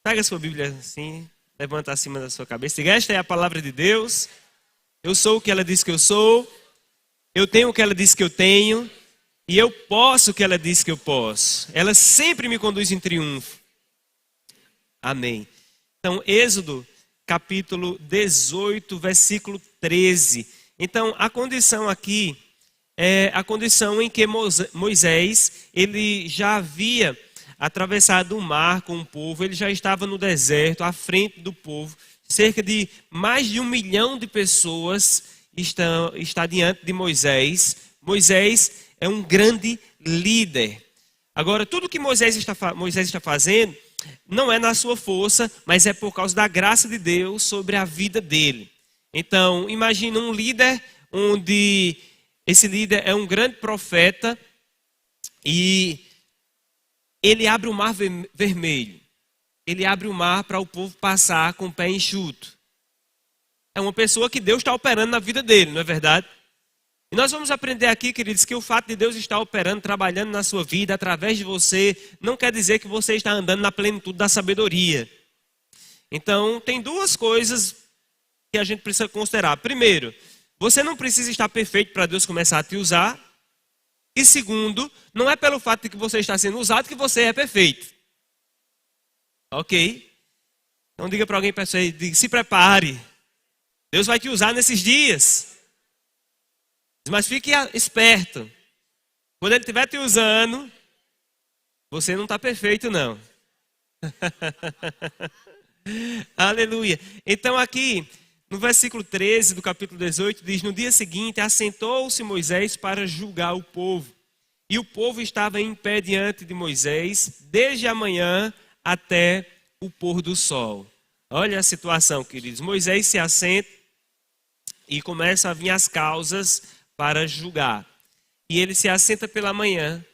Pega a sua Bíblia assim, levanta acima da sua cabeça. Diga: esta é a palavra de Deus. Eu sou o que ela diz que eu sou. Eu tenho o que ela diz que eu tenho. E eu posso o que ela diz que eu posso. Ela sempre me conduz em triunfo. Amém. Então, Êxodo, capítulo 18, versículo 13. Então, a condição aqui é a condição em que Moisés, ele já havia atravessado o mar com o povo, ele já estava no deserto, à frente do povo. Cerca de mais de 1 milhão de pessoas está diante de Moisés. Moisés é um grande líder. Agora, tudo que Moisés está fazendo não é na sua força, mas é por causa da graça de Deus sobre a vida dele. Então, imagina um líder onde esse líder é um grande profeta e ele abre o mar vermelho. Ele abre o mar para o povo passar com o pé enxuto. É uma pessoa que Deus está operando na vida dele, não é verdade? E nós vamos aprender aqui, queridos, que o fato de Deus estar operando, trabalhando na sua vida, através de você, não quer dizer que você está andando na plenitude da sabedoria. Então, tem duas coisas que a gente precisa considerar. Primeiro, você não precisa estar perfeito para Deus começar a te usar. E segundo, não é pelo fato de que você está sendo usado que você é perfeito. Ok? Então diga para alguém, pessoal, se prepare. Deus vai te usar nesses dias. Mas fique esperto. Quando Ele estiver te usando, você não está perfeito, não. Aleluia. Então aqui, no versículo 13 do capítulo 18, diz: no dia seguinte, assentou-se Moisés para julgar o povo. E o povo estava em pé diante de Moisés, desde a manhã até o pôr do sol. Olha a situação, queridos. Moisés se assenta e começa a vir as causas para julgar. E ele se assenta pela manhã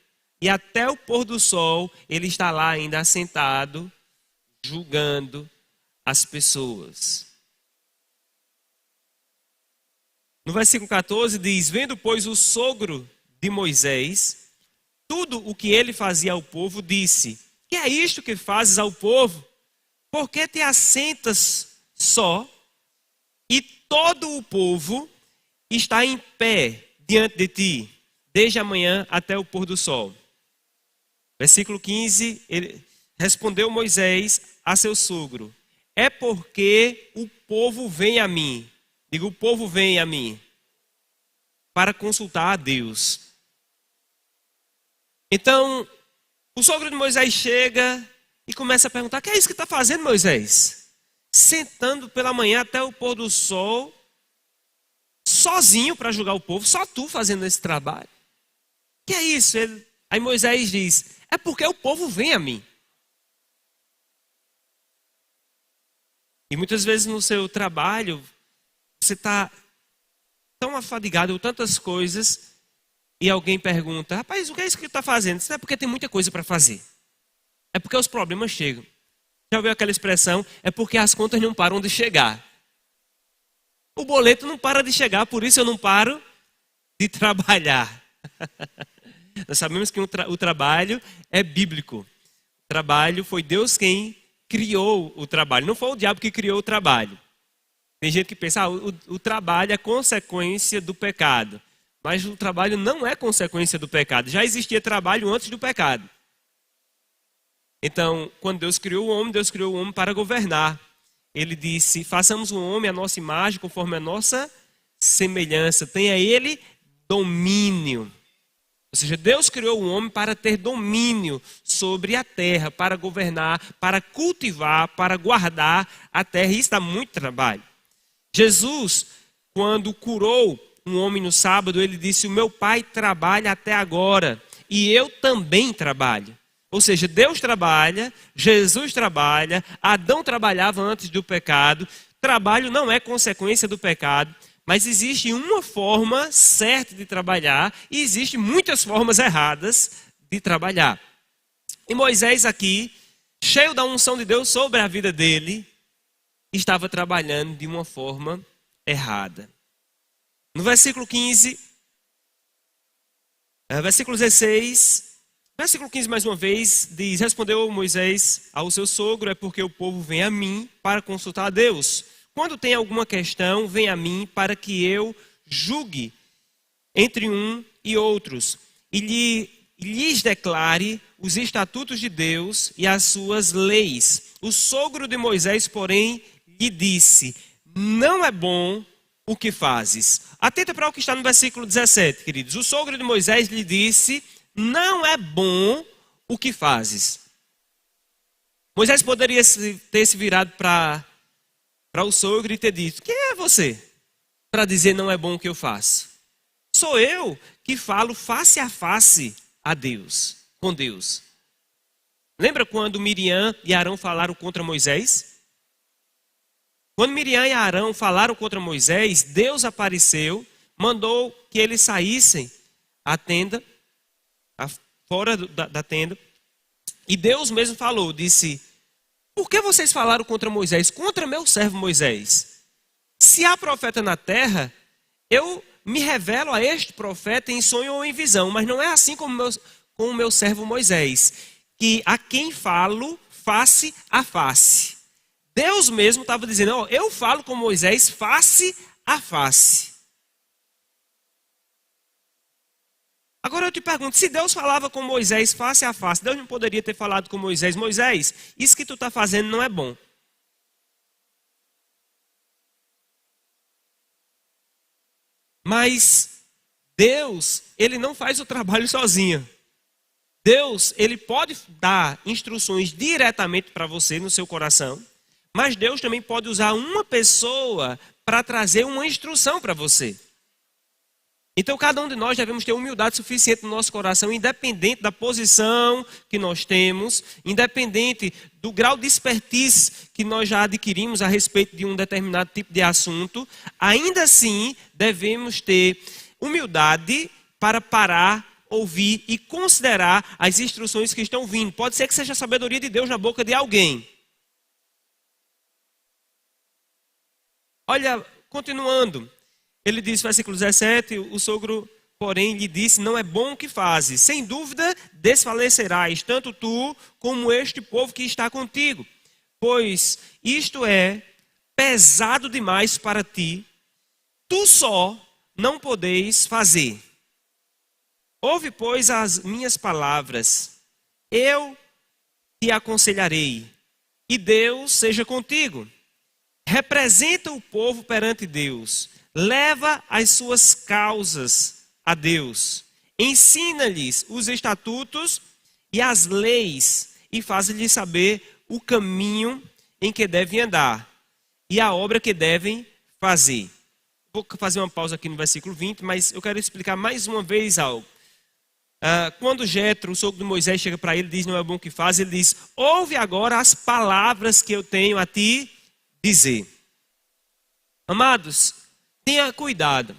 e até o pôr do sol ele está lá ainda assentado, julgando as pessoas. No versículo 14 diz: vendo, pois, o sogro de Moisés tudo o que ele fazia ao povo, disse: que é isto que fazes ao povo? Por que te assentas só e todo o povo está em pé diante de ti, desde a manhã até o pôr do sol? Versículo 15, respondeu Moisés a seu sogro: é porque o povo vem a mim. Digo, o povo vem a mim para consultar a Deus. Então, o sogro de Moisés chega e começa a perguntar: o que é isso que está fazendo, Moisés? Sentando pela manhã até o pôr do sol, sozinho para julgar o povo, só tu fazendo esse trabalho. O que é isso? Aí Moisés diz: é porque o povo vem a mim. E muitas vezes no seu trabalho, você está tão afadigado com tantas coisas, e alguém pergunta: rapaz, o que é isso que está fazendo? Isso não é porque tem muita coisa para fazer. É porque os problemas chegam. Já ouviu aquela expressão? É porque as contas não param de chegar. O boleto não para de chegar, por isso eu não paro de trabalhar. Nós sabemos que o trabalho é bíblico. O trabalho foi Deus quem criou o trabalho. Não foi o diabo que criou o trabalho. Tem gente que pensa: o trabalho é consequência do pecado. Mas o trabalho não é consequência do pecado. Já existia trabalho antes do pecado. Então, quando Deus criou o homem para governar. Ele disse: façamos o homem à nossa imagem, conforme a nossa semelhança. Tenha ele domínio. Ou seja, Deus criou o homem para ter domínio sobre a terra, para governar, para cultivar, para guardar a terra. E isso dá muito trabalho. Jesus, quando curou um homem no sábado, ele disse: o meu pai trabalha até agora e eu também trabalho. Ou seja, Deus trabalha, Jesus trabalha, Adão trabalhava antes do pecado. Trabalho não é consequência do pecado, mas existe uma forma certa de trabalhar e existem muitas formas erradas de trabalhar. E Moisés aqui, cheio da unção de Deus sobre a vida dele, estava trabalhando de uma forma errada. No versículo 15, versículo 16, Versículo 15 mais uma vez diz: respondeu Moisés ao seu sogro: é porque o povo vem a mim para consultar a Deus. Quando tem alguma questão, vem a mim para que eu julgue entre um e outros e lhes declare os estatutos de Deus e as suas leis. O sogro de Moisés, porém, lhe disse: não é bom o que fazes. Atenta para o que está no versículo 17, queridos. O sogro de Moisés lhe disse: não é bom o que fazes. Moisés poderia ter se virado para o sogro e ter dito: quem é você para dizer não é bom o que eu faço? Sou eu que falo face a face a Deus, com Deus. Lembra quando Miriam e Arão falaram contra Moisés? Quando Miriam e Arão falaram contra Moisés, Deus apareceu, mandou que eles saíssem à tenda, fora da tenda, e Deus mesmo falou, disse: por que vocês falaram contra Moisés? Contra meu servo Moisés. Se há profeta na terra, eu me revelo a este profeta em sonho ou em visão, mas não é assim com o meu servo Moisés, que a quem falo face a face. Deus mesmo estava dizendo: ó, eu falo com Moisés face a face. Agora eu te pergunto, se Deus falava com Moisés face a face, Deus não poderia ter falado com Moisés: Moisés, isso que tu está fazendo não é bom. Mas Deus, ele não faz o trabalho sozinho. Deus, ele pode dar instruções diretamente para você no seu coração, mas Deus também pode usar uma pessoa para trazer uma instrução para você. Então cada um de nós devemos ter humildade suficiente no nosso coração, independente da posição que nós temos, independente do grau de expertise que nós já adquirimos a respeito de um determinado tipo de assunto. Ainda assim devemos ter humildade para parar, ouvir e considerar as instruções que estão vindo. Pode ser que seja a sabedoria de Deus na boca de alguém. Olha, continuando. Ele diz, versículo 17, o sogro, porém, lhe disse: não é bom o que fazes. Sem dúvida desfalecerás, tanto tu como este povo que está contigo. Pois isto é pesado demais para ti. Tu só não podeis fazer. Ouve, pois, as minhas palavras. Eu te aconselharei. E Deus seja contigo. Representa o povo perante Deus. Leva as suas causas a Deus. Ensina-lhes os estatutos e as leis e faz-lhes saber o caminho em que devem andar e a obra que devem fazer. Vou fazer uma pausa aqui no versículo 20, mas eu quero explicar mais uma vez algo. Quando Jetro, o sogro de Moisés, chega para ele e diz: não é bom o que faz, ele diz: ouve agora as palavras que eu tenho a ti dizer. Amados, tenha cuidado.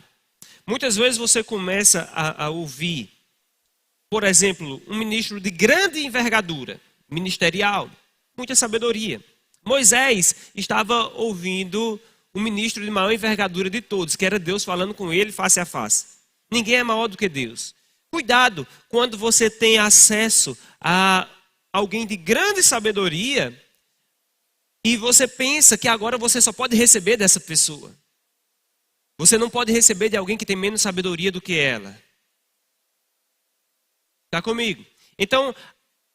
Muitas vezes você começa a ouvir, por exemplo, um ministro de grande envergadura, ministerial, muita sabedoria. Moisés estava ouvindo o ministro de maior envergadura de todos, que era Deus falando com ele face a face. Ninguém é maior do que Deus. Cuidado quando você tem acesso a alguém de grande sabedoria e você pensa que agora você só pode receber dessa pessoa. Você não pode receber de alguém que tem menos sabedoria do que ela. Está comigo? Então,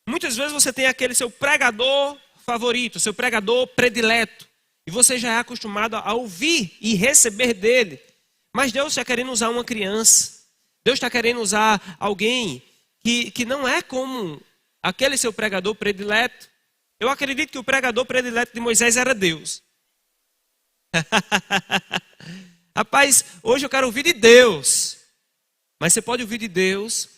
muitas vezes você tem aquele seu pregador favorito, seu pregador predileto. E você já é acostumado a ouvir e receber dele. Mas Deus está querendo usar uma criança. Deus está querendo usar alguém que não é como aquele seu pregador predileto. Eu acredito que o pregador predileto de Moisés era Deus. Rapaz, hoje eu quero ouvir de Deus. Mas você pode ouvir de Deus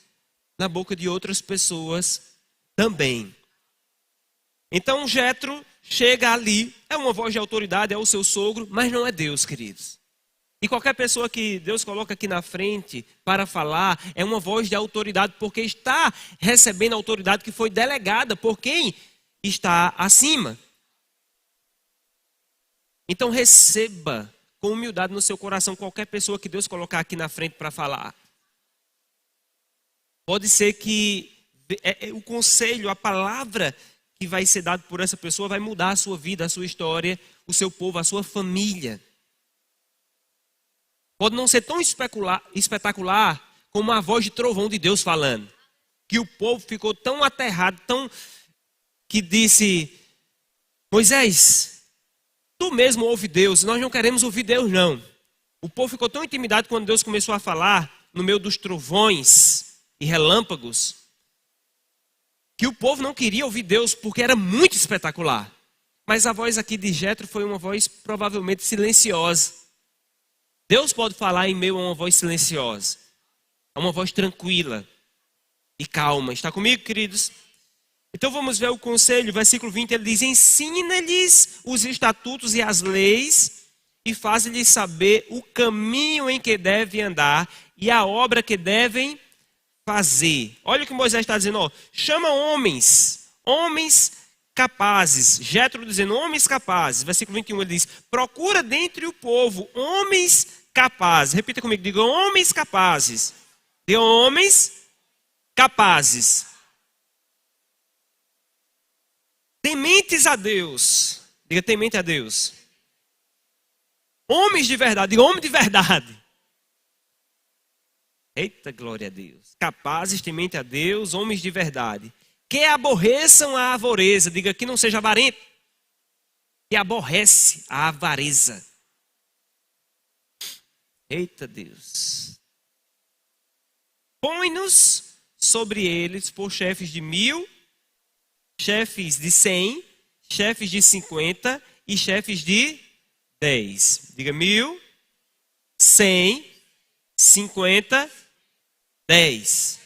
na boca de outras pessoas também. Então Jetro chega ali, é uma voz de autoridade, é o seu sogro, mas não é Deus, queridos. E qualquer pessoa que Deus coloca aqui na frente para falar é uma voz de autoridade, porque está recebendo a autoridade que foi delegada por quem está acima. Então receba com humildade no seu coração qualquer pessoa que Deus colocar aqui na frente para falar. Pode ser que o conselho, a palavra que vai ser dada por essa pessoa vai mudar a sua vida, a sua história, o seu povo, a sua família. Pode não ser tão espetacular como a voz de trovão de Deus falando. Que o povo ficou tão aterrado, que disse: Moisés, tu mesmo ouve Deus, nós não queremos ouvir Deus não. O povo ficou tão intimidado quando Deus começou a falar no meio dos trovões e relâmpagos, que o povo não queria ouvir Deus porque era muito espetacular. Mas a voz aqui de Jetro foi uma voz provavelmente silenciosa. Deus pode falar em meio a uma voz silenciosa, a uma voz tranquila e calma. Está comigo, queridos? Então vamos ver o conselho, versículo 20, ele diz: ensina-lhes os estatutos e as leis e faz-lhes saber o caminho em que devem andar e a obra que devem fazer. Olha o que Moisés está dizendo, ó. Chama homens capazes. Jetro dizendo, homens capazes. Versículo 21, ele diz: procura dentre o povo homens capazes. Repita comigo, diga homens capazes. Diga homens capazes. Tementes a Deus. Diga temente a Deus. Homens de verdade. Diga homem de verdade. Eita, glória a Deus. Capazes, temente a Deus, homens de verdade. Que aborreçam a avareza. Diga que não seja avarento. Que aborrece a avareza. Eita, Deus. Põe-nos sobre eles por chefes de 1000, chefes de 100, chefes de 50 e chefes de 10. Diga 1000, 100, 50, 10.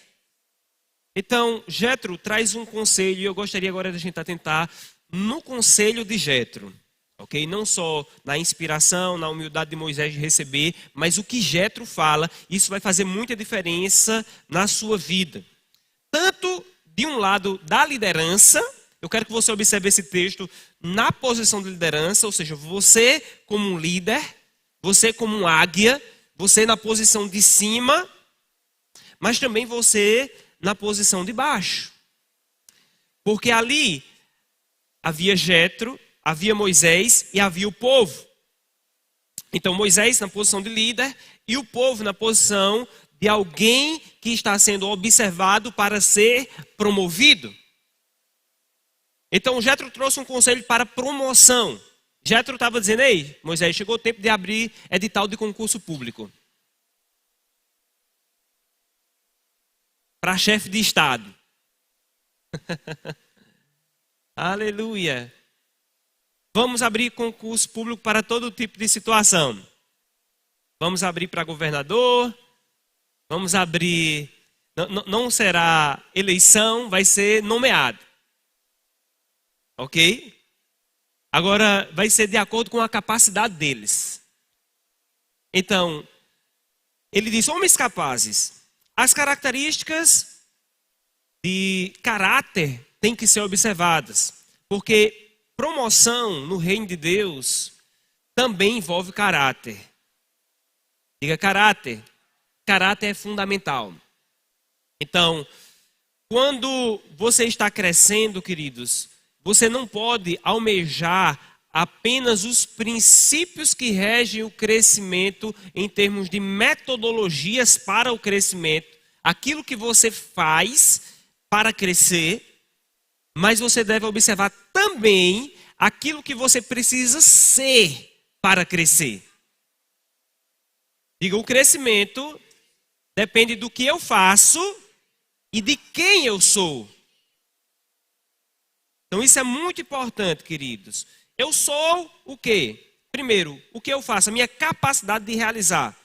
Então, Jetro traz um conselho e eu gostaria agora de a gente atentar no conselho de Jetro. Ok? Não só na inspiração, na humildade de Moisés de receber, mas o que Jetro fala, isso vai fazer muita diferença na sua vida. Tanto de um lado da liderança, eu quero que você observe esse texto na posição de liderança, ou seja, você como um líder, você como um águia, você na posição de cima, mas também você na posição de baixo. Porque ali havia Jetro, havia Moisés e havia o povo. Então Moisés na posição de líder e o povo na posição de alguém que está sendo observado para ser promovido. Então Jetro trouxe um conselho para promoção. Jetro estava dizendo: ei, Moisés, chegou o tempo de abrir edital de concurso público para chefe de estado. Aleluia. Vamos abrir concurso público para todo tipo de situação. Vamos abrir para governador. Vamos abrir. Não será eleição, vai ser nomeado. Ok? Agora, vai ser de acordo com a capacidade deles. Então, ele diz: homens capazes. As características de caráter têm que ser observadas. Porque promoção no reino de Deus também envolve caráter. Diga caráter. Caráter é fundamental. Então, quando você está crescendo, queridos, você não pode almejar apenas os princípios que regem o crescimento em termos de metodologias para o crescimento, aquilo que você faz para crescer, mas você deve observar também aquilo que você precisa ser para crescer. Diga, o crescimento depende do que eu faço e de quem eu sou. Então isso é muito importante, queridos. Eu sou o quê? Primeiro, o que eu faço? A minha capacidade de realizar.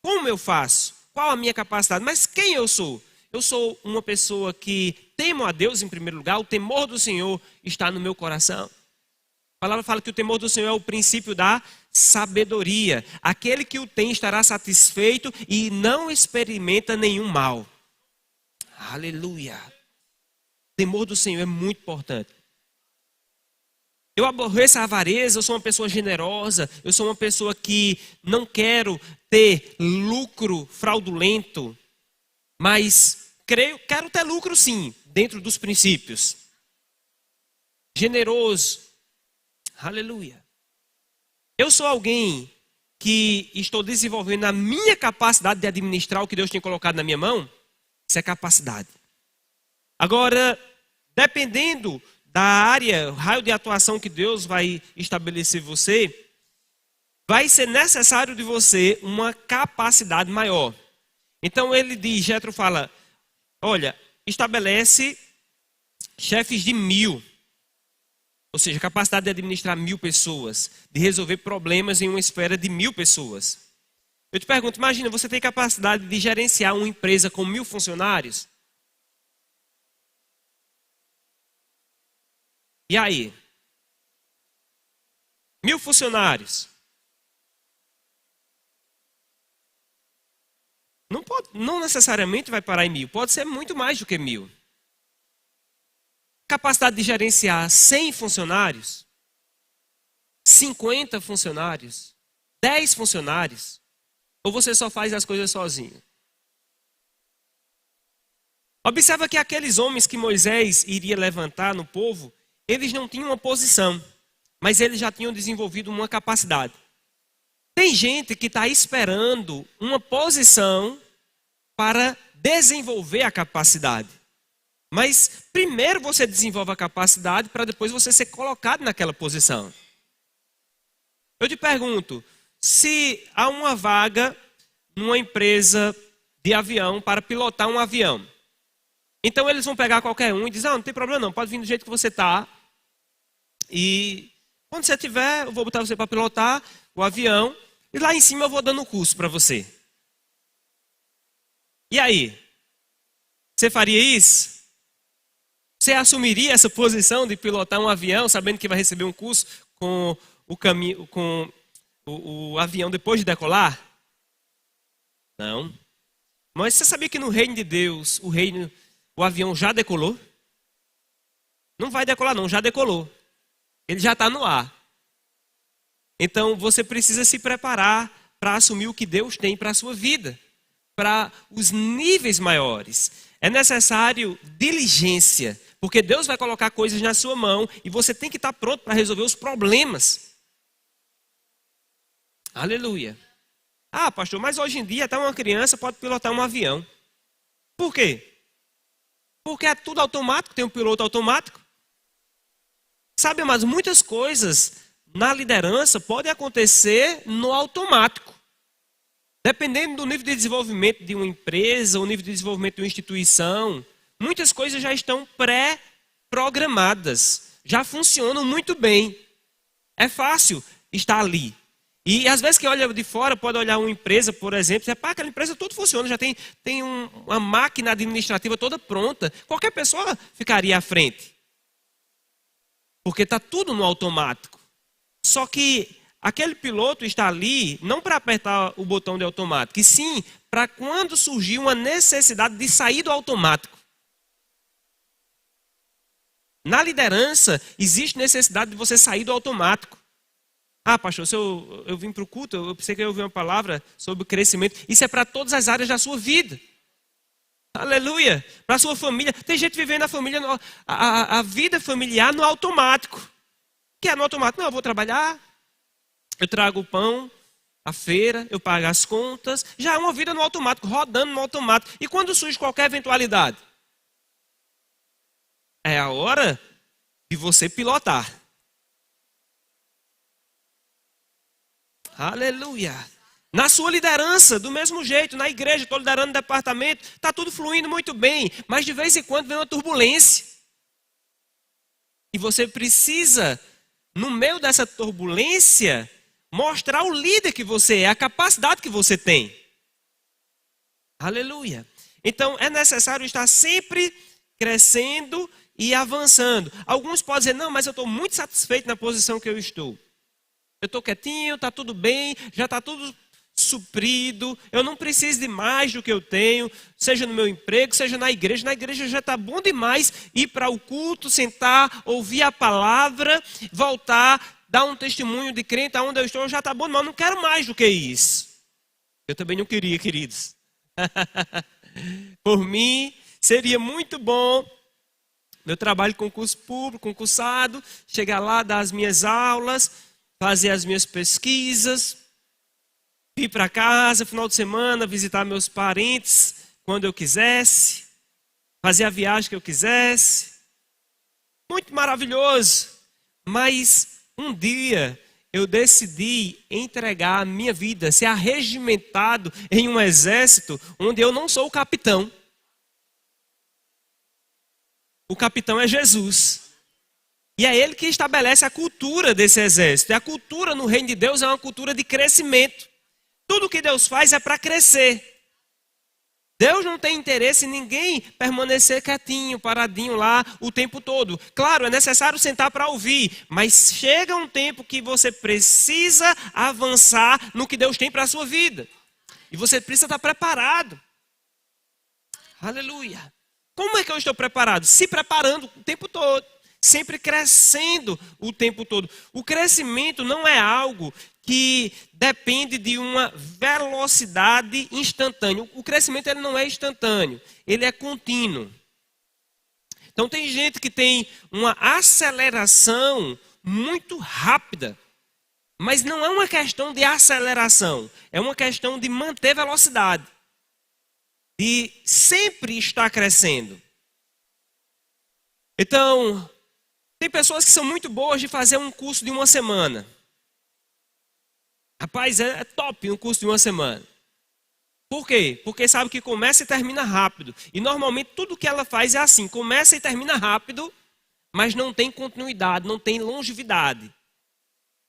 Como eu faço? Qual a minha capacidade? Mas quem eu sou? Eu sou uma pessoa que temo a Deus em primeiro lugar. O temor do Senhor está no meu coração. A palavra fala que o temor do Senhor é o princípio da sabedoria. Aquele que o tem estará satisfeito e não experimenta nenhum mal. Aleluia. O temor do Senhor é muito importante. Eu aborreço a avareza, eu sou uma pessoa generosa, eu sou uma pessoa que não quero ter lucro fraudulento, mas quero ter lucro sim, dentro dos princípios. Generoso. Aleluia. Eu sou alguém que estou desenvolvendo a minha capacidade de administrar o que Deus tem colocado na minha mão. Isso é capacidade. Agora, dependendo da área, o raio de atuação que Deus vai estabelecer você, vai ser necessário de você uma capacidade maior. Então ele diz, Jetro fala, olha, estabelece chefes de 1000. Ou seja, capacidade de administrar 1000 pessoas, de resolver problemas em uma esfera de 1000 pessoas. Eu te pergunto, imagina, você tem capacidade de gerenciar uma empresa com 1000 funcionários? E aí? 1000 funcionários. Não necessariamente vai parar em 1000, pode ser muito mais do que 1000. Capacidade de gerenciar 100 funcionários, 50 funcionários, 10 funcionários, ou você só faz as coisas sozinho? Observa que aqueles homens que Moisés iria levantar no povo, eles não tinham uma posição, mas eles já tinham desenvolvido uma capacidade. Tem gente que está esperando uma posição para desenvolver a capacidade. Mas primeiro você desenvolve a capacidade para depois você ser colocado naquela posição. Eu te pergunto, se há uma vaga numa empresa de avião para pilotar um avião, então eles vão pegar qualquer um e dizer, não tem problema não, pode vir do jeito que você está. E quando você tiver, eu vou botar você para pilotar o avião e lá em cima eu vou dando um curso para você. E aí? Você faria isso? Você assumiria essa posição de pilotar um avião, sabendo que vai receber um curso com o avião depois de decolar? Não. Mas você sabia que no reino de Deus, o avião já decolou? Não vai decolar não, já decolou. Ele já está no ar. Então você precisa se preparar para assumir o que Deus tem para a sua vida, para os níveis maiores. É necessário diligência, porque Deus vai colocar coisas na sua mão e você tem que estar pronto para resolver os problemas. Aleluia. Ah, pastor, mas hoje em dia até uma criança pode pilotar um avião. Por quê? Porque é tudo automático, tem um piloto automático. Sabe, mas muitas coisas na liderança podem acontecer no automático. Dependendo do nível de desenvolvimento de uma empresa, o nível de desenvolvimento de uma instituição, muitas coisas já estão pré-programadas, já funcionam muito bem. É fácil estar ali. E às vezes quem olha de fora pode olhar uma empresa, por exemplo, e dizer, pá, aquela empresa tudo funciona, já tem uma máquina administrativa toda pronta. Qualquer pessoa ficaria à frente. Porque está tudo no automático. Só que aquele piloto está ali não para apertar o botão de automático, e sim para quando surgir uma necessidade de sair do automático. Na liderança, existe necessidade de você sair do automático. Ah, pastor, se eu vim para o culto, eu pensei que eu ouvi uma palavra sobre o crescimento. Isso é para todas as áreas da sua vida. Aleluia. Para a sua família. Tem gente vivendo a família, a vida familiar no automático. O que é no automático? Não, eu vou trabalhar, eu trago o pão, a feira, eu pago as contas. Já é uma vida no automático, rodando no automático. E quando surge qualquer eventualidade? É a hora de você pilotar. Aleluia. Na sua liderança, do mesmo jeito, na igreja, estou liderando o departamento, está tudo fluindo muito bem, mas de vez em quando vem uma turbulência. E você precisa, no meio dessa turbulência, mostrar o líder que você é, a capacidade que você tem. Aleluia. Então é necessário estar sempre crescendo e avançando. Alguns podem dizer, não, mas eu estou muito satisfeito na posição que eu estou. Eu estou quietinho, está tudo bem, já está tudo suprido, eu não preciso de mais do que eu tenho, seja no meu emprego, seja na igreja já está bom demais ir para o culto, sentar, ouvir a palavra, voltar, dar um testemunho de crente aonde eu estou, já está bom demais, eu não quero mais do que isso. Eu também não queria, queridos. Por mim, Seria muito bom meu trabalho de concurso público, concursado, chegar lá, dar as minhas aulas, fazer as minhas pesquisas, ir para casa, final de semana, visitar meus parentes quando eu quisesse, fazer a viagem que eu quisesse. Muito maravilhoso. Mas um dia eu decidi entregar a minha vida, ser arregimentado em um exército onde eu não sou o capitão. O capitão é Jesus. E é ele que estabelece a cultura desse exército. E a cultura no reino de Deus é uma cultura de crescimento. Tudo que Deus faz é para crescer. Deus não tem interesse em ninguém permanecer quietinho, paradinho lá o tempo todo. Claro, é necessário sentar para ouvir, mas chega um tempo que você precisa avançar no que Deus tem para a sua vida. E você precisa estar preparado. Aleluia. Como é que eu estou preparado? Se preparando o tempo todo. Sempre crescendo o tempo todo. O crescimento não é algo que depende de uma velocidade instantânea. O crescimento ele não é instantâneo, ele é contínuo. Então tem gente que tem uma aceleração muito rápida, mas não é uma questão de aceleração, é uma questão de manter velocidade, de sempre estar crescendo. Então, tem pessoas que são muito boas de fazer um curso de uma semana. Rapaz, é top um curso de uma semana. Por quê? Porque sabe que começa e termina rápido. E normalmente tudo que ela faz é assim, começa e termina rápido, mas não tem continuidade, não tem longevidade.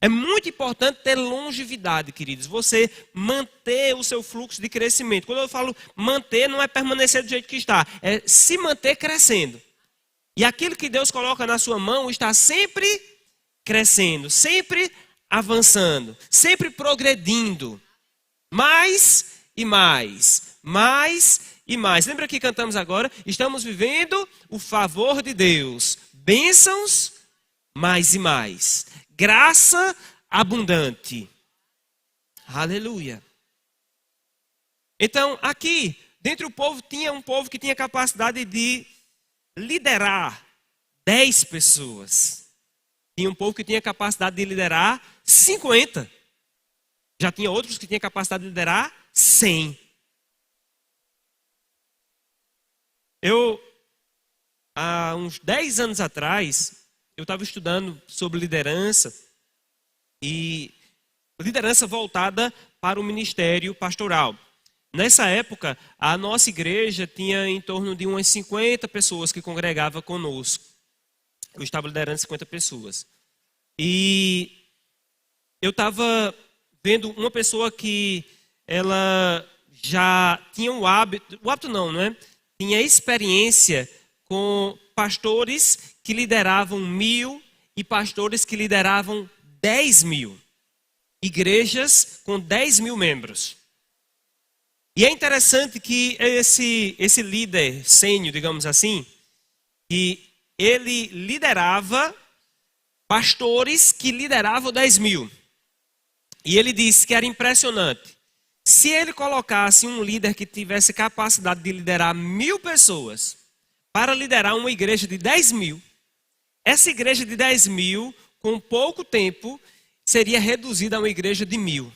É muito importante ter longevidade, queridos. Você manter o seu fluxo de crescimento. Quando eu falo manter, não é permanecer do jeito que está. É se manter crescendo. E aquilo que Deus coloca na sua mão está sempre crescendo, sempre avançando, sempre progredindo. Mais e mais, mais e mais. Lembra que cantamos agora? Estamos vivendo o favor de Deus. Bênçãos, mais e mais. Graça abundante. Aleluia. Então, aqui, dentro do povo, tinha um povo que tinha capacidade de liderar 10 pessoas. Tinha um povo que tinha capacidade de liderar 50. Já tinha outros que tinham capacidade de liderar 100. Há uns 10 anos atrás, eu estava estudando sobre liderança e liderança voltada para o ministério pastoral. Nessa época, a nossa igreja tinha em torno de umas 50 pessoas que congregavam conosco. Eu estava liderando 50 pessoas. E eu estava vendo uma pessoa que ela já tinha o hábito não é? Tinha experiência com pastores que lideravam 1.000 e pastores que lideravam 10.000. Igrejas com 10.000 membros. E é interessante que esse líder sênior, digamos assim, que ele liderava pastores que lideravam 10.000. E ele disse que era impressionante. Se ele colocasse um líder que tivesse capacidade de liderar 1.000 pessoas para liderar uma igreja de 10.000, essa igreja de 10.000, com pouco tempo, seria reduzida a uma igreja de 1.000.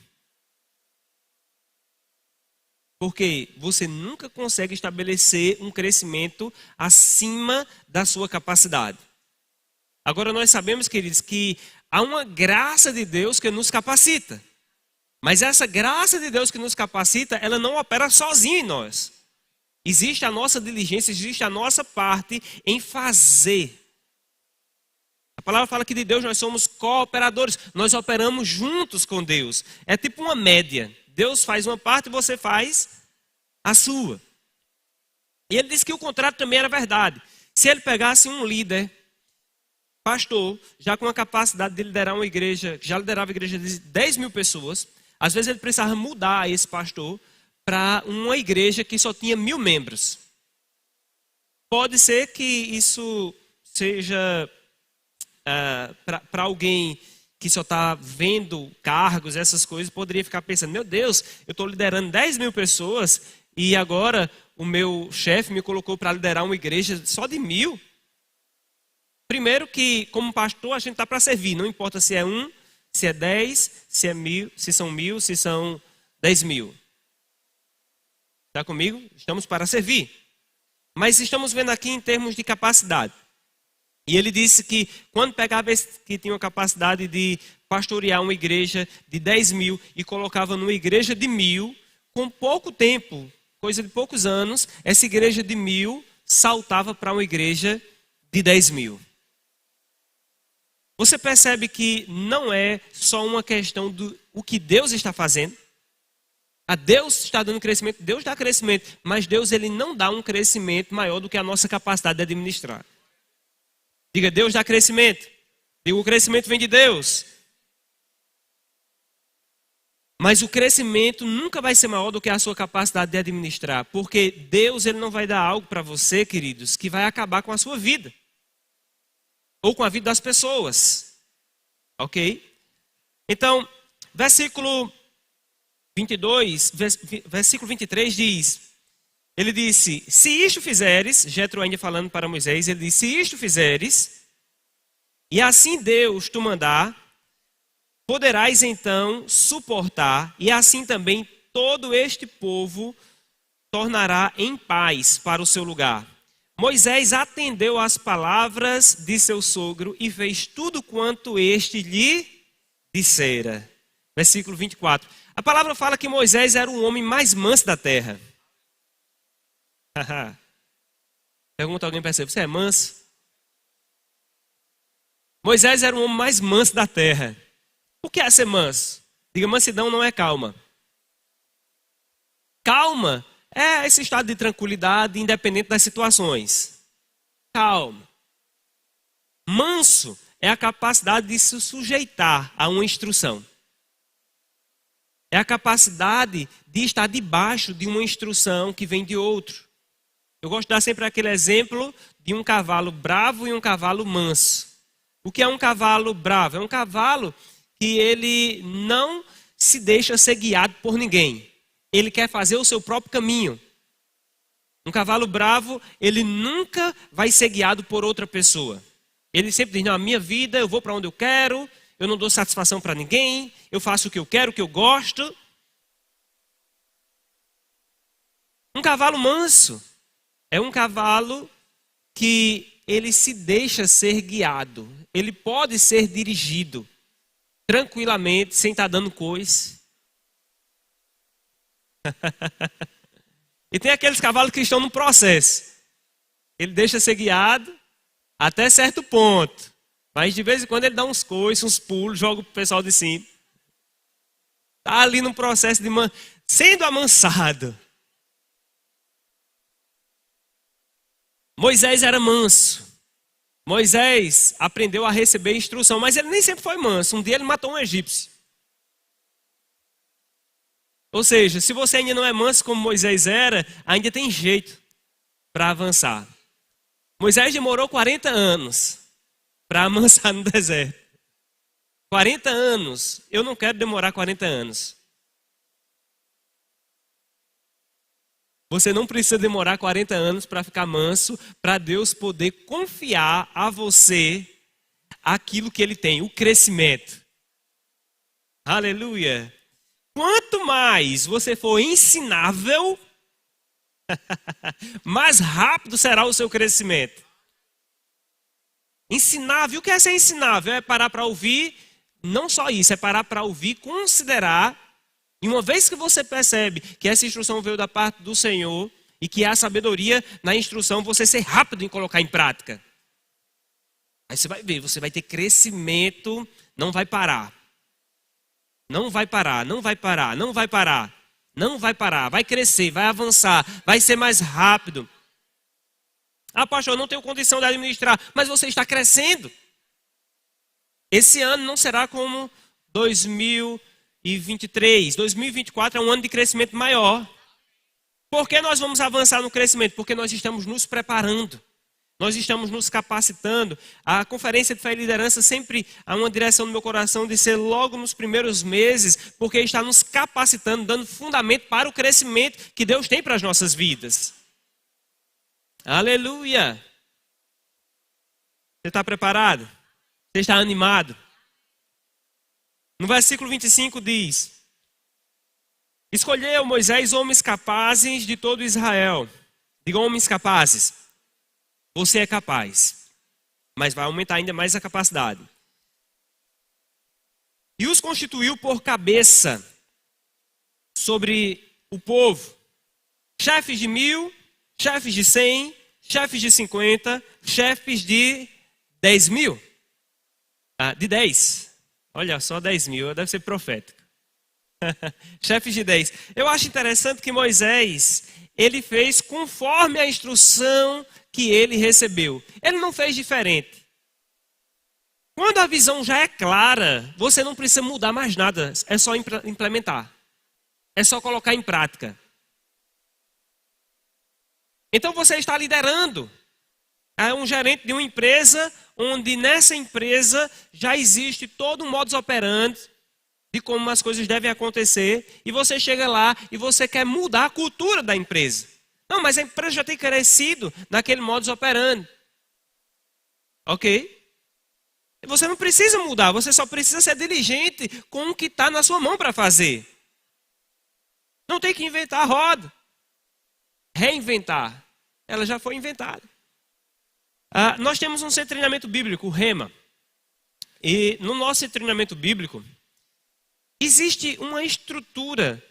Porque você nunca consegue estabelecer um crescimento acima da sua capacidade. Agora nós sabemos, queridos, que há uma graça de Deus que nos capacita. Mas essa graça de Deus que nos capacita, ela não opera sozinha em nós. Existe a nossa diligência, existe a nossa parte em fazer. A palavra fala que de Deus nós somos cooperadores. Nós operamos juntos com Deus. É tipo uma média. Deus faz uma parte e você faz a sua. E ele disse que o contrário também era verdade. Se ele pegasse um líder, pastor, já com a capacidade de liderar uma igreja, já liderava a igreja de 10.000 pessoas, às vezes ele precisava mudar esse pastor para uma igreja que só tinha 1.000 membros. Pode ser que isso seja para alguém que só está vendo cargos, essas coisas, poderia ficar pensando, meu Deus, eu estou liderando 10.000 pessoas e agora o meu chefe me colocou para liderar uma igreja só de 1000. Primeiro que, como pastor, a gente está para servir. Não importa se é 1, se é 10, se é 1000, se são 1000, se são 10.000. Está comigo? Estamos para servir. Mas estamos vendo aqui em termos de capacidade. E ele disse que quando pegava esse que tinha a capacidade de pastorear uma igreja de 10.000 e colocava numa igreja de 1000, com pouco tempo, coisa de poucos anos, essa igreja de 1000 saltava para uma igreja de 10.000. Você percebe que não é só uma questão do o que Deus está fazendo. A Deus está dando crescimento, Deus dá crescimento, mas Deus ele não dá um crescimento maior do que a nossa capacidade de administrar. Diga, Deus dá crescimento. Diga, o crescimento vem de Deus. Mas o crescimento nunca vai ser maior do que a sua capacidade de administrar. Porque Deus ele não vai dar algo para você, queridos, que vai acabar com a sua vida. Ou com a vida das pessoas. Ok? Então, versículo 22, versículo 23 diz... Ele disse, se isto fizeres, Jetro ainda falando para Moisés, ele disse, se isto fizeres, e assim Deus te mandar, poderás então suportar, e assim também todo este povo tornará em paz para o seu lugar. Moisés atendeu às palavras de seu sogro e fez tudo quanto este lhe dissera. Versículo 24. A palavra fala que Moisés era o homem mais manso da terra. Pergunta alguém para você é manso? Moisés era o homem mais manso da terra. O que é ser manso? Diga, mansidão não é calma. Calma é esse estado de tranquilidade independente das situações. Calma. Manso é a capacidade de se sujeitar a uma instrução. É a capacidade de estar debaixo de uma instrução que vem de outro. Eu gosto de dar sempre aquele exemplo de um cavalo bravo e um cavalo manso. O que é um cavalo bravo? É um cavalo que ele não se deixa ser guiado por ninguém. Ele quer fazer o seu próprio caminho. Um cavalo bravo, ele nunca vai ser guiado por outra pessoa. Ele sempre diz, não, a minha vida, eu vou para onde eu quero, eu não dou satisfação para ninguém, eu faço o que eu quero, o que eu gosto. Um cavalo manso é um cavalo que ele se deixa ser guiado. Ele pode ser dirigido tranquilamente, sem estar dando coice. E tem aqueles cavalos que estão no processo. Ele deixa ser guiado até certo ponto. Mas de vez em quando ele dá uns coices, uns pulos, joga o pessoal de cima. Está ali no processo de sendo amansado. Moisés era manso. Moisés aprendeu a receber instrução, mas ele nem sempre foi manso. Um dia ele matou um egípcio. Ou seja, se você ainda não é manso como Moisés era, ainda tem jeito para avançar. Moisés demorou 40 anos para amansar no deserto. 40 anos. Eu não quero demorar 40 anos. Você não precisa demorar 40 anos para ficar manso, para Deus poder confiar a você aquilo que Ele tem, o crescimento. Aleluia! Quanto mais você for ensinável, mais rápido será o seu crescimento. Ensinável, o que é ser ensinável? É parar para ouvir, não só isso, é parar para ouvir, considerar. E uma vez que você percebe que essa instrução veio da parte do Senhor e que há sabedoria na instrução, você ser rápido em colocar em prática. Aí você vai ver, você vai ter crescimento, não vai parar. Não vai parar, não vai parar, não vai parar. Não vai parar, vai crescer, vai avançar, vai ser mais rápido. Ah, pastor, eu não tenho condição de administrar, mas você está crescendo. Esse ano não será como 2023. 2024 é um ano de crescimento maior. Por que nós vamos avançar no crescimento? Porque nós estamos nos preparando. Nós estamos nos capacitando. A conferência de fé e liderança sempre há uma direção no meu coração de ser logo nos primeiros meses, porque está nos capacitando, dando fundamento para o crescimento que Deus tem para as nossas vidas. Aleluia! Você está preparado? Você está animado? No versículo 25 diz: escolheu Moisés homens capazes de todo Israel. Diga, homens capazes. Você é capaz, mas vai aumentar ainda mais a capacidade. E os constituiu por cabeça sobre o povo. Chefes de 1.000, chefes de 100, chefes de 50, chefes de 10.000. De 10. Olha só, 10.000, deve ser profético. Chefes de 10. Eu acho interessante que Moisés, ele fez conforme a instrução que ele recebeu. Ele não fez diferente. Quando a visão já é clara, você não precisa mudar mais nada, é só implementar. É só colocar em prática. Então você está liderando. É um gerente de uma empresa, onde nessa empresa já existe todo um modus operandi de como as coisas devem acontecer, e você chega lá e você quer mudar a cultura da empresa. Não, mas a empresa já tem crescido naquele modus operandi. Ok? Você não precisa mudar, você só precisa ser diligente com o que está na sua mão para fazer. Não tem que inventar a roda. Reinventar. Ela já foi inventada. Nós temos um centro de treinamento bíblico, o Rema. E no nosso treinamento bíblico, existe uma estrutura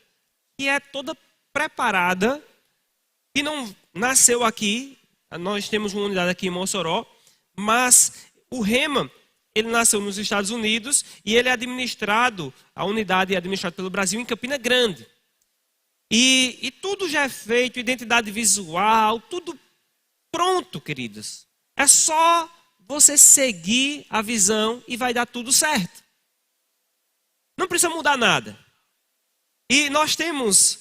que é toda preparada, que não nasceu aqui. Nós temos uma unidade aqui em Mossoró, mas o Rema, ele nasceu nos Estados Unidos e ele é administrado, a unidade é administrada pelo Brasil em Campina Grande. E tudo já é feito, identidade visual, tudo pronto, queridos. É só você seguir a visão e vai dar tudo certo. Não precisa mudar nada. E nós temos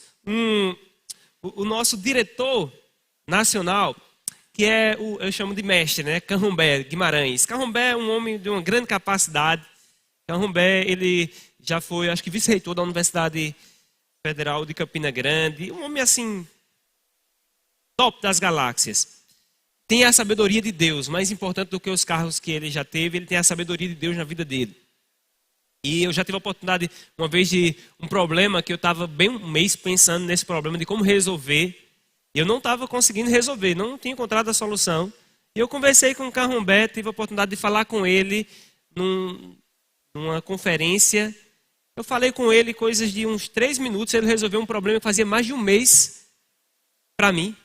o nosso diretor nacional, que é eu chamo de mestre, né? Canrumbé Guimarães. Canrumbé é um homem de uma grande capacidade. Canrumbé, ele já foi, acho que vice-reitor da Universidade Federal de Campina Grande. Um homem assim, top das galáxias. Tem a sabedoria de Deus, mais importante do que os carros que ele já teve, ele tem a sabedoria de Deus na vida dele. E eu já tive a oportunidade, uma vez, de um problema que eu estava bem um mês pensando nesse problema, de como resolver. E eu não estava conseguindo resolver, não tinha encontrado a solução. E eu conversei com o Canrumbé, tive a oportunidade de falar com ele numa conferência. Eu falei com ele coisas de uns 3 minutos, ele resolveu um problema que fazia mais de um mês para mim.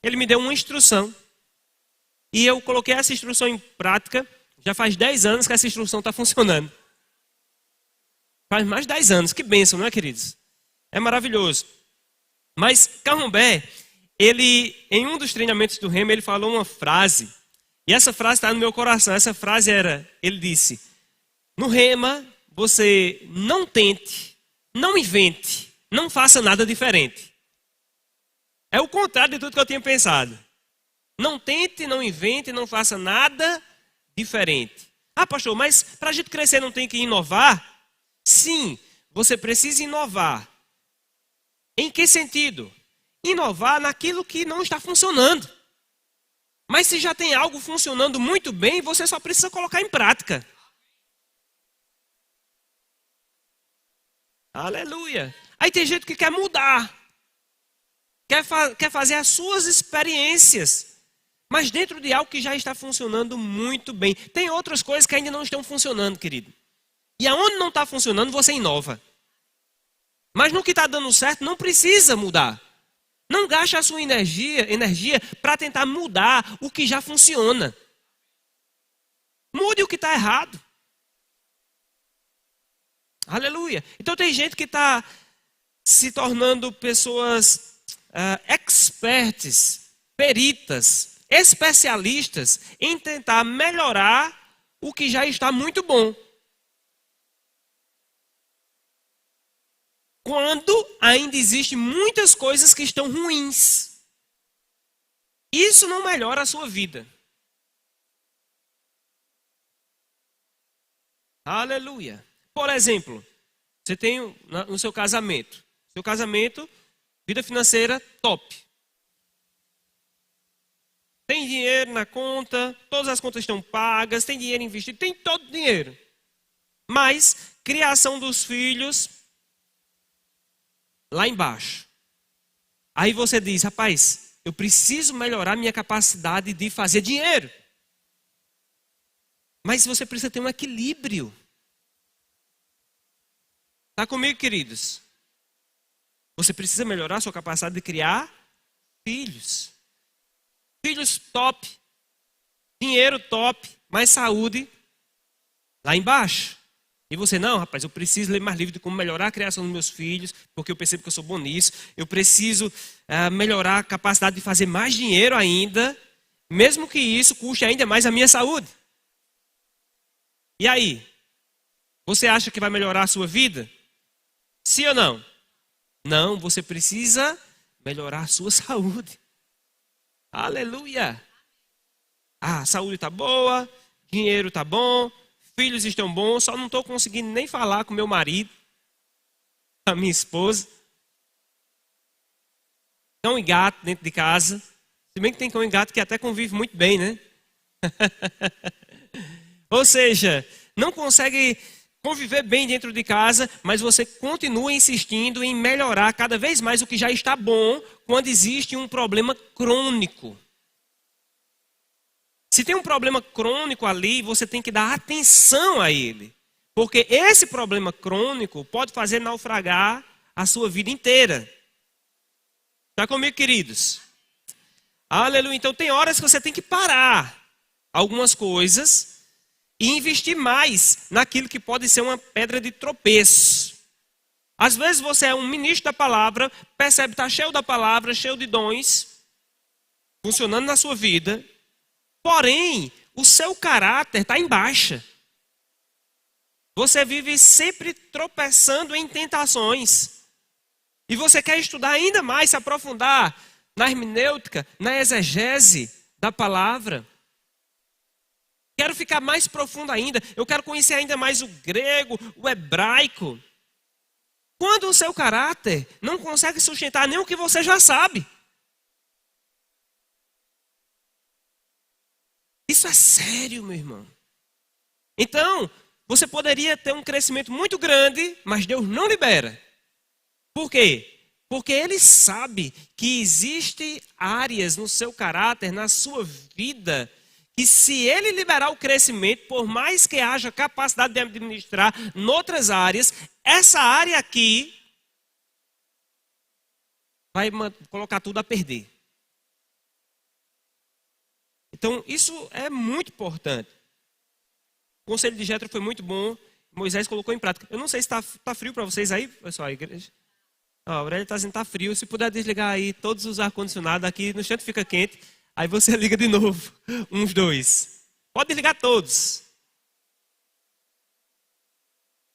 Ele me deu uma instrução. E eu coloquei essa instrução em prática. Já faz 10 anos que essa instrução está funcionando. Faz mais de 10 anos. Que bênção, não é, queridos? É maravilhoso. Mas Canrumbé, ele, em um dos treinamentos do Rema, ele falou uma frase. E essa frase está no meu coração. Essa frase era, ele disse: no Rema, você não tente, não invente, não faça nada diferente. É o contrário de tudo que eu tinha pensado. Não tente, não invente, não faça nada diferente. Pastor, mas para a gente crescer não tem que inovar? Sim, você precisa inovar. Em que sentido? Inovar naquilo que não está funcionando. Mas se já tem algo funcionando muito bem, você só precisa colocar em prática. Aleluia. Aí tem gente que quer mudar. Quer fazer as suas experiências. Mas dentro de algo que já está funcionando muito bem. Tem outras coisas que ainda não estão funcionando, querido. E aonde não está funcionando, você inova. Mas no que está dando certo, não precisa mudar. Não gaste a sua energia para tentar mudar o que já funciona. Mude o que está errado. Aleluia. Então tem gente que está se tornando pessoas experts, peritas, especialistas em tentar melhorar o que já está muito bom. Quando ainda existem muitas coisas que estão ruins. Isso não melhora a sua vida. Aleluia. Por exemplo, você tem no seu casamento. Seu casamento, vida financeira top. tem dinheiro na conta, todas as contas estão pagas, tem dinheiro investido, tem todo o dinheiro. Mas criação dos filhos lá embaixo. Aí você diz, rapaz, eu preciso melhorar minha capacidade de fazer dinheiro. Mas você precisa ter um equilíbrio. Está comigo, queridos? Você precisa melhorar a sua capacidade de criar filhos. Filhos top. Dinheiro top. Mais saúde lá embaixo. E você, não, rapaz, eu preciso ler mais livros de como melhorar a criação dos meus filhos, porque eu percebo que eu sou bom nisso. Eu preciso melhorar a capacidade de fazer mais dinheiro ainda, mesmo que isso custe ainda mais a minha saúde. E aí? Você acha que vai melhorar a sua vida? Sim ou não? Não, você precisa melhorar a sua saúde. Aleluia! A saúde está boa, dinheiro está bom, filhos estão bons, só não estou conseguindo nem falar com meu marido, a minha esposa. Cão e gato dentro de casa. Se bem que tem cão e gato que até convive muito bem, né? Ou seja, não consegue conviver bem dentro de casa, mas você continua insistindo em melhorar cada vez mais o que já está bom quando existe um problema crônico. Se tem um problema crônico ali, você tem que dar atenção a ele. Porque esse problema crônico pode fazer naufragar a sua vida inteira. Está comigo, queridos? Aleluia. Então tem horas que você tem que parar algumas coisas e investir mais naquilo que pode ser uma pedra de tropeço. Às vezes você é um ministro da palavra, percebe que está cheio da palavra, cheio de dons, funcionando na sua vida, porém, o seu caráter está em baixa. Você vive sempre tropeçando em tentações. E você quer estudar ainda mais, se aprofundar na hermenêutica, na exegese da palavra. Quero ficar mais profundo ainda. Eu quero conhecer ainda mais o grego, o hebraico. Quando o seu caráter não consegue sustentar nem o que você já sabe. Isso é sério, meu irmão. Então, você poderia ter um crescimento muito grande, mas Deus não libera. Por quê? Porque Ele sabe que existem áreas no seu caráter, na sua vida, que se Ele liberar o crescimento, por mais que haja capacidade de administrar noutras áreas, essa área aqui vai colocar tudo a perder. Então, isso é muito importante. O conselho de Jetro foi muito bom. Moisés colocou em prática. Eu não sei se está frio para vocês aí, pessoal, a igreja. A Aurélia está dizendo que está frio. Se puder desligar aí todos os ar-condicionados, aqui no instante fica quente. Aí você liga de novo, uns dois. Pode desligar todos.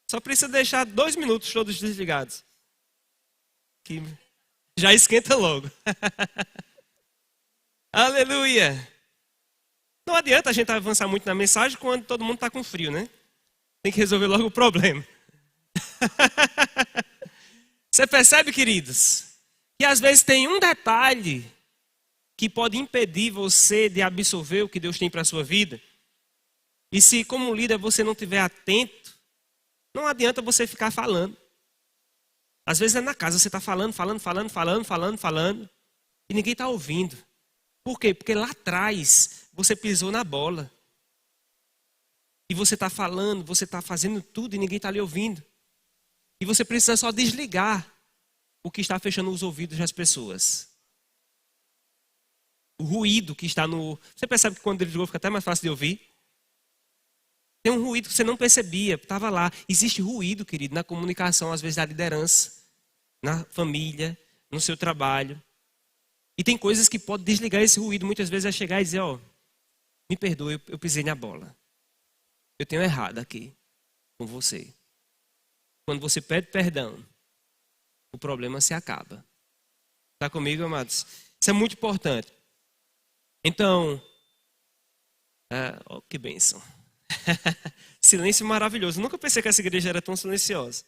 Só precisa deixar 2 minutos todos desligados. Que já esquenta logo. Aleluia. Não adianta a gente avançar muito na mensagem quando todo mundo está com frio, né? Tem que resolver logo o problema. Você percebe, queridos, que às vezes tem um detalhe que pode impedir você de absorver o que Deus tem para a sua vida. E se, como líder, você não estiver atento, não adianta você ficar falando. Às vezes é na casa, você está falando, e ninguém está ouvindo. Por quê? Porque lá atrás você pisou na bola. E você está falando, você está fazendo tudo e ninguém está lhe ouvindo. E você precisa só desligar o que está fechando os ouvidos das pessoas. O ruído que está no... Você percebe que quando ele desligou fica até mais fácil de ouvir? Tem um ruído que você não percebia, estava lá. Existe ruído, querido, na comunicação, às vezes da liderança, na família, no seu trabalho. E tem coisas que podem desligar esse ruído. Muitas vezes é chegar e dizer, ó, me perdoe, eu pisei na bola. Eu tenho errado aqui com você. Quando você pede perdão, o problema se acaba. Está comigo, amados? Isso é muito importante. Então, que bênção. Silêncio maravilhoso. Nunca pensei que essa igreja era tão silenciosa.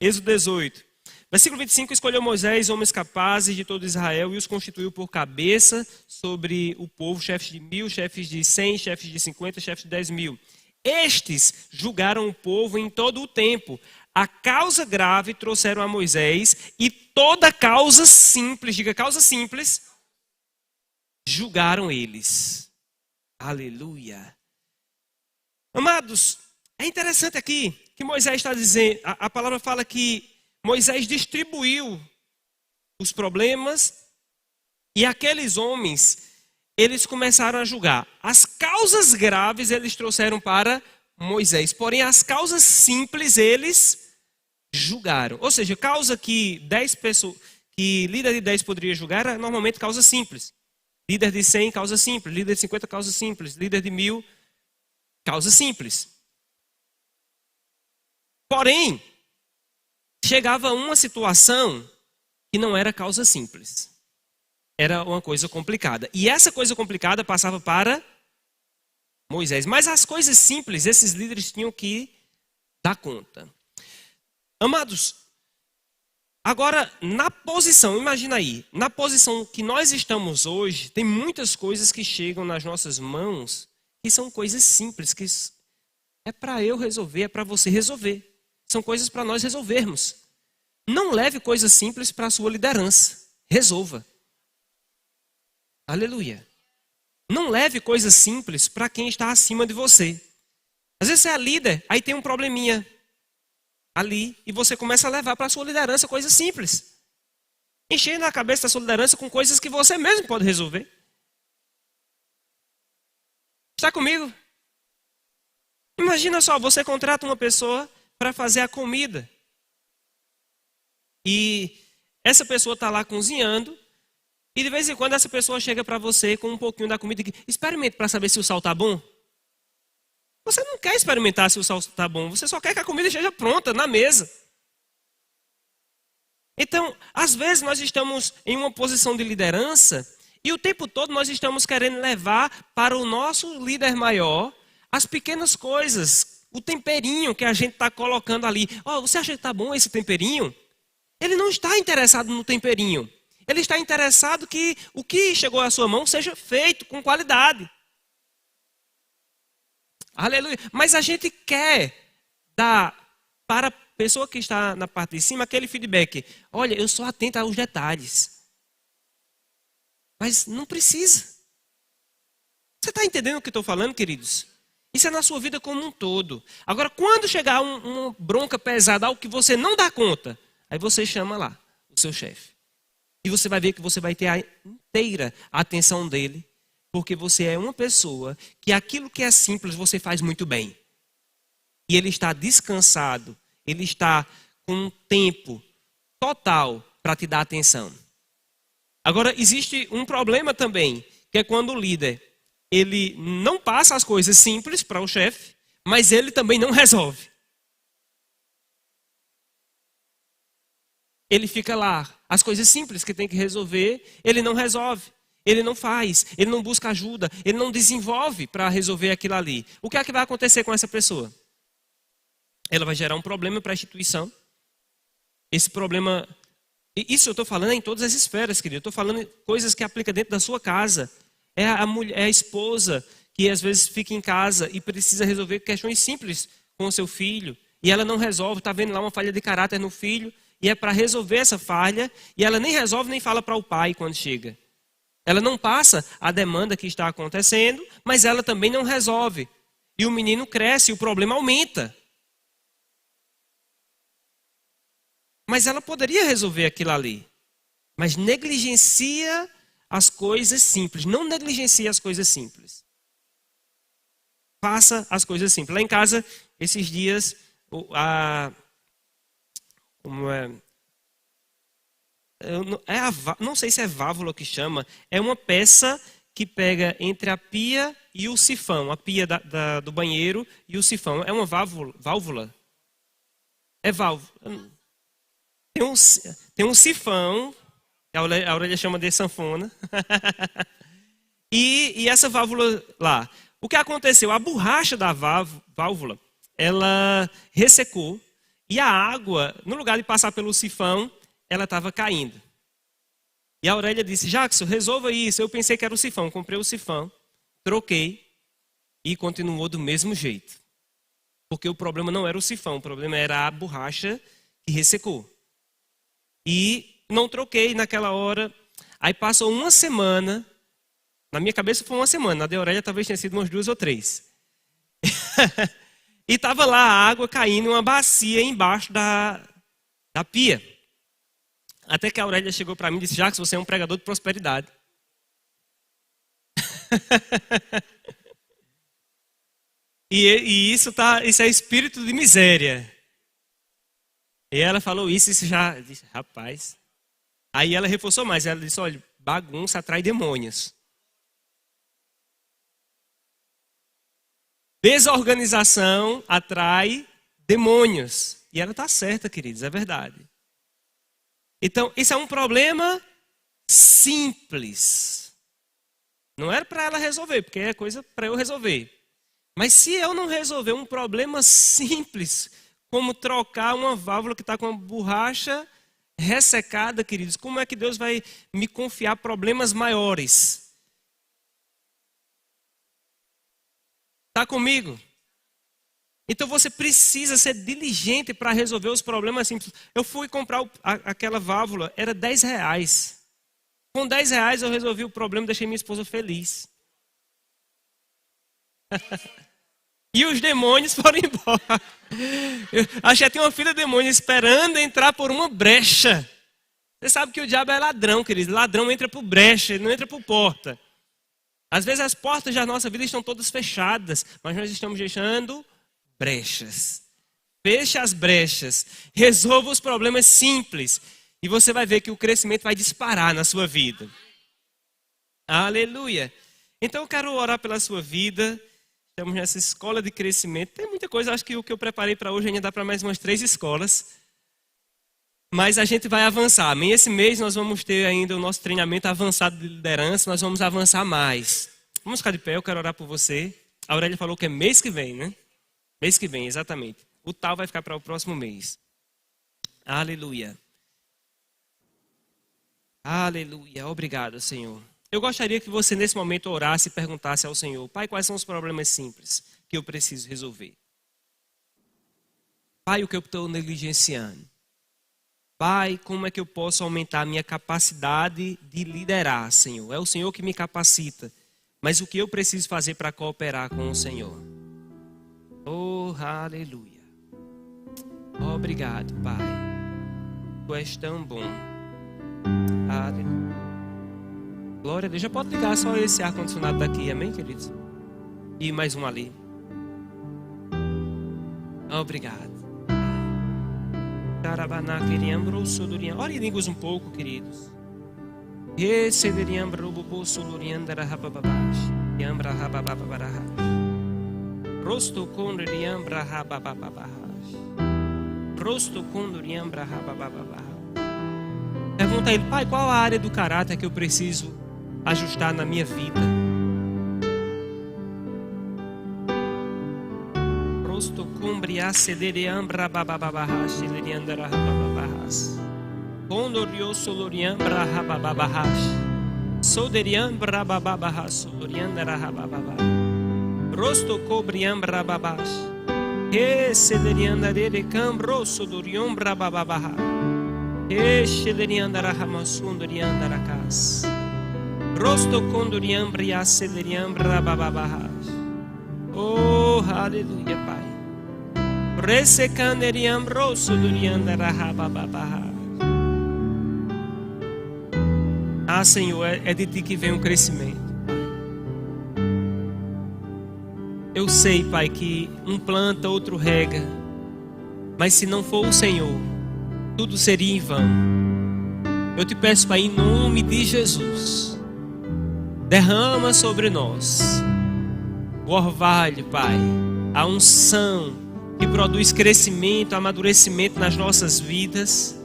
Êxodo 18. Versículo 25, escolheu Moisés homens capazes de todo Israel e os constituiu por cabeça sobre o povo, chefes de 1000, chefes de 100, chefes de 50, chefes de 10.000. Estes julgaram o povo em todo o tempo. A causa grave trouxeram a Moisés e toda causa simples, diga causa simples, julgaram eles. Aleluia. Amados, é interessante aqui que Moisés está dizendo, a palavra fala que Moisés distribuiu os problemas e aqueles homens, eles começaram a julgar. As causas graves eles trouxeram para Moisés, porém as causas simples eles julgaram. Ou seja, causa que 10 pessoas, que líder de 10 poderia julgar, era normalmente causa simples. Líder de 100, causa simples. Líder de 50, causa simples. Líder de 1000, causa simples. Porém, chegava uma situação que não era causa simples. Era uma coisa complicada. E essa coisa complicada passava para Moisés. Mas as coisas simples, esses líderes tinham que dar conta. Amados, agora na posição, imagina aí, na posição que nós estamos hoje, tem muitas coisas que chegam nas nossas mãos que são coisas simples, que é para eu resolver, é para você resolver. São coisas para nós resolvermos. Não leve coisas simples para a sua liderança. Resolva. Aleluia. Não leve coisas simples para quem está acima de você. Às vezes você é líder, aí tem um probleminha ali e você começa a levar para a sua liderança coisas simples. Enchendo a cabeça da sua liderança com coisas que você mesmo pode resolver. Está comigo? Imagina só, você contrata uma pessoa para fazer a comida. E essa pessoa está lá cozinhando. E de vez em quando essa pessoa chega para você com um pouquinho da comida e diz, experimente para saber se o sal está bom. Você não quer experimentar se o sal está bom. Você só quer que a comida esteja pronta na mesa. Então, às vezes nós estamos em uma posição de liderança e o tempo todo nós estamos querendo levar para o nosso líder maior as pequenas coisas. O temperinho que a gente está colocando ali. Oh, você acha que está bom esse temperinho? Ele não está interessado no temperinho. Ele está interessado que o que chegou à sua mão seja feito com qualidade. Aleluia. Mas a gente quer dar para a pessoa que está na parte de cima aquele feedback. Olha, eu sou atento aos detalhes. Mas não precisa. Você está entendendo o que eu estou falando, queridos? Isso é na sua vida como um todo. Agora, quando chegar uma bronca pesada, algo que você não dá conta, aí você chama lá o seu chefe. E você vai ver que você vai ter a inteira atenção dele, porque você é uma pessoa que aquilo que é simples você faz muito bem. E ele está descansado, ele está com um tempo total para te dar atenção. Agora, existe um problema também, que é quando o líder ele não passa as coisas simples para o chefe, mas ele também não resolve. Ele fica lá, as coisas simples que tem que resolver, ele não resolve, ele não faz, ele não busca ajuda, ele não desenvolve para resolver aquilo ali. O que é que vai acontecer com essa pessoa? Ela vai gerar um problema para a instituição. Esse problema, isso eu estou falando em todas as esferas, querido. Eu estou falando coisas que aplica dentro da sua casa. É a mulher, é a esposa que às vezes fica em casa e precisa resolver questões simples com o seu filho. E ela não resolve, está vendo lá uma falha de caráter no filho. E é para resolver essa falha. E ela nem resolve, nem fala para o pai quando chega. Ela não passa a demanda que está acontecendo, mas ela também não resolve. E o menino cresce e o problema aumenta. Mas ela poderia resolver aquilo ali. Mas negligencia as coisas simples. Não negligencie as coisas simples. Faça as coisas simples. Lá em casa, esses dias, não sei se é válvula que chama, é uma peça que pega entre a pia e o sifão. A pia do banheiro e o sifão. É uma válvula? É válvula. Tem um sifão, a Aurélia chama de sanfona, e essa válvula lá. O que aconteceu? A borracha da válvula, ela ressecou E a água, no lugar de passar pelo sifão, ela estava caindo. E a Aurélia disse, Jackson, resolva isso. Eu pensei que era o sifão, comprei o sifão, troquei e continuou do mesmo jeito. Porque o problema não era o sifão, o problema era a borracha que ressecou. E não troquei naquela hora. Aí passou uma semana, na minha cabeça foi uma semana, na de Aurélia talvez tenha sido umas 2 ou 3. E estava lá a água caindo em uma bacia embaixo da pia. Até que a Aurélia chegou para mim e disse, Jackson, você é um pregador de prosperidade. E isso é espírito de miséria. E ela falou isso já disse, rapaz. Aí ela reforçou mais, ela disse, olha, bagunça atrai demônios. Desorganização atrai demônios. E ela está certa, queridos, é verdade. Então, isso é um problema simples. Não era para ela resolver, porque é coisa para eu resolver. Mas se eu não resolver um problema simples, como trocar uma válvula que está com uma borracha ressecada, queridos, como é que Deus vai me confiar problemas maiores? Está comigo? Então você precisa ser diligente para resolver os problemas simples. Eu fui comprar aquela válvula, era R$10. Com R$10 eu resolvi o problema e deixei minha esposa feliz. E os demônios foram embora. Acho que tinha uma fila de demônios esperando entrar por uma brecha. Você sabe que o diabo é ladrão, querido. Ladrão entra por brecha, ele não entra por porta. Às vezes as portas da nossa vida estão todas fechadas, mas nós estamos deixando brechas. Feche as brechas. Resolva os problemas simples. E você vai ver que o crescimento vai disparar na sua vida. Aleluia. Então eu quero orar pela sua vida. Estamos nessa escola de crescimento. Tem muita coisa, acho que o que eu preparei para hoje ainda dá para mais umas 3 escolas. Mas a gente vai avançar. Amém? Esse mês nós vamos ter ainda o nosso treinamento avançado de liderança. Nós vamos avançar mais. Vamos ficar de pé, eu quero orar por você. A Aurélia falou que é mês que vem, né? Mês que vem, exatamente. O tal vai ficar para o próximo mês. Aleluia. Aleluia. Obrigado, Senhor. Eu gostaria que você nesse momento orasse e perguntasse ao Senhor, Pai, quais são os problemas simples que eu preciso resolver? Pai, o que eu estou negligenciando? Pai, como é que eu posso aumentar a minha capacidade de liderar, Senhor? É o Senhor que me capacita, mas o que eu preciso fazer para cooperar com o Senhor? Oh, aleluia. Obrigado, Pai. Tu és tão bom. Aleluia. Glória a Deus. Já pode ligar só esse ar-condicionado daqui, amém, queridos? E mais um ali. Obrigado. Ore em línguas um pouco, queridos. Pergunta a ele, Pai, qual a área do caráter que eu preciso ajustar na minha vida? Oh, aleluia, Pai. Ah, Senhor, é de Ti que vem o crescimento. Eu sei, Pai, que um planta, outro rega, mas se não for o Senhor, tudo seria em vão. Eu te peço, Pai, em nome de Jesus, derrama sobre nós o orvalho, Pai, a unção que produz crescimento, amadurecimento nas nossas vidas,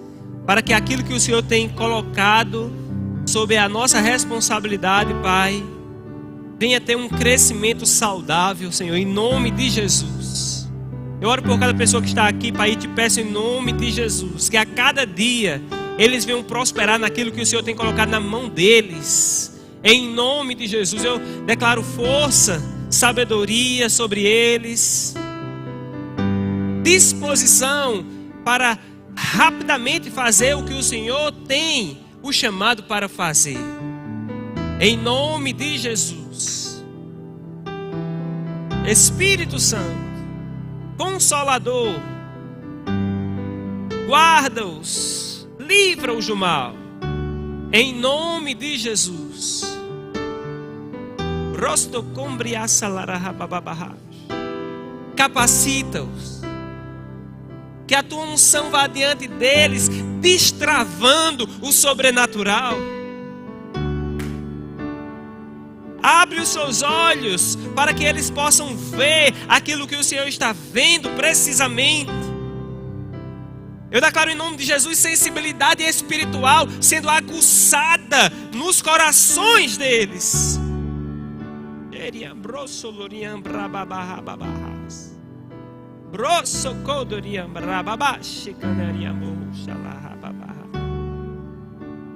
para que aquilo que o Senhor tem colocado sob a nossa responsabilidade, Pai, venha ter um crescimento saudável, Senhor, em nome de Jesus. Eu oro por cada pessoa que está aqui, Pai, e te peço em nome de Jesus, que a cada dia eles venham prosperar naquilo que o Senhor tem colocado na mão deles. Em nome de Jesus, eu declaro força, sabedoria sobre eles, disposição para rapidamente fazer o que o Senhor tem o chamado para fazer. Em nome de Jesus. Espírito Santo, Consolador, guarda-os, livra-os do mal. Em nome de Jesus. Capacita-os. Que a tua unção vá diante deles, destravando o sobrenatural. Abre os seus olhos para que eles possam ver aquilo que o Senhor está vendo precisamente. Eu declaro em nome de Jesus sensibilidade espiritual sendo aguçada nos corações deles.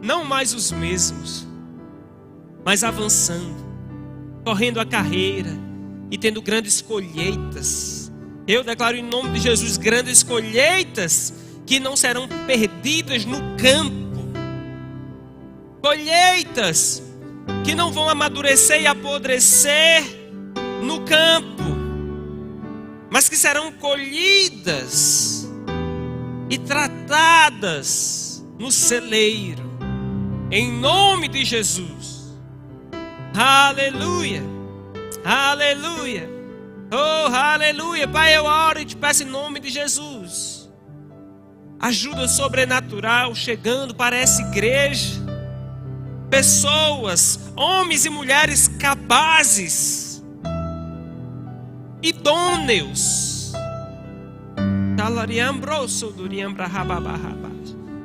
Não mais os mesmos, mas avançando, correndo a carreira e tendo grandes colheitas. Eu declaro em nome de Jesus grandes colheitas que não serão perdidas no campo. Colheitas que não vão amadurecer e apodrecer no campo, mas que serão colhidas e tratadas no celeiro. Em nome de Jesus. Aleluia, aleluia, oh aleluia. Pai, eu oro e te peço em nome de Jesus, ajuda sobrenatural chegando para essa igreja, pessoas, homens e mulheres capazes, idôneos,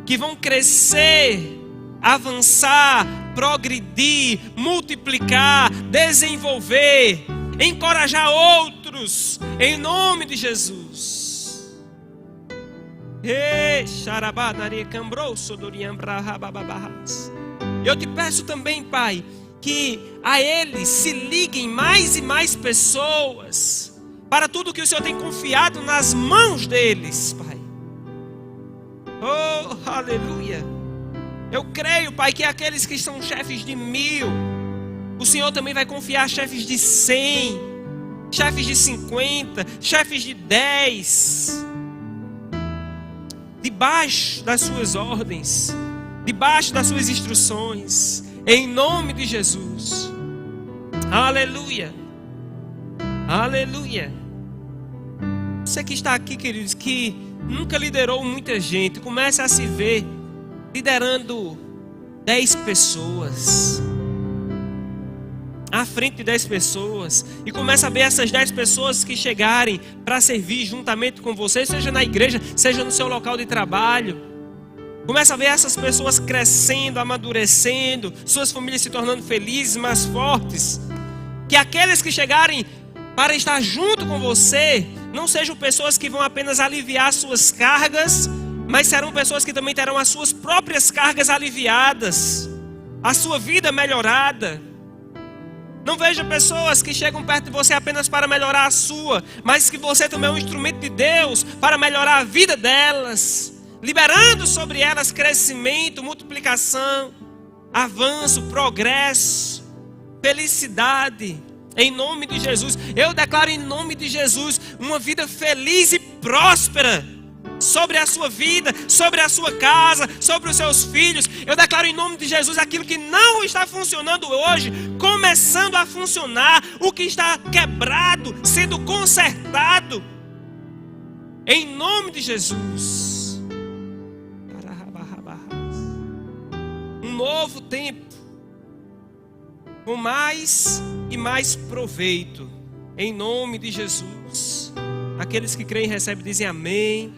que vão crescer, avançar, progredir, multiplicar, desenvolver, encorajar outros, em nome de Jesus. Eu te peço também, Pai, que a eles se liguem mais e mais pessoas, para tudo que o Senhor tem confiado nas mãos deles, Pai. Oh, aleluia. Eu creio, Pai, que aqueles que são chefes de 1000, o Senhor também vai confiar chefes de 100, chefes de 50, chefes de 10, debaixo das suas ordens, debaixo das suas instruções, em nome de Jesus. Aleluia, aleluia. Você que está aqui, queridos, que nunca liderou muita gente, comece a se ver liderando 10 pessoas, à frente de 10 pessoas, e começa a ver essas 10 pessoas que chegarem para servir juntamente com você, seja na igreja, seja no seu local de trabalho. Começa a ver essas pessoas crescendo, amadurecendo, suas famílias se tornando felizes, mais fortes. Que aqueles que chegarem para estar junto com você não sejam pessoas que vão apenas aliviar suas cargas, mas serão pessoas que também terão as suas próprias cargas aliviadas, a sua vida melhorada. Não veja pessoas que chegam perto de você apenas para melhorar a sua, mas que você também é um instrumento de Deus para melhorar a vida delas, liberando sobre elas crescimento, multiplicação, avanço, progresso, felicidade. Em nome de Jesus, eu declaro em nome de Jesus uma vida feliz e próspera sobre a sua vida, sobre a sua casa, sobre os seus filhos. Eu declaro em nome de Jesus aquilo que não está funcionando hoje, começando a funcionar, o que está quebrado, sendo consertado, em nome de Jesus. Um novo tempo, com mais e mais proveito, em nome de Jesus. Aqueles que creem e recebem dizem amém.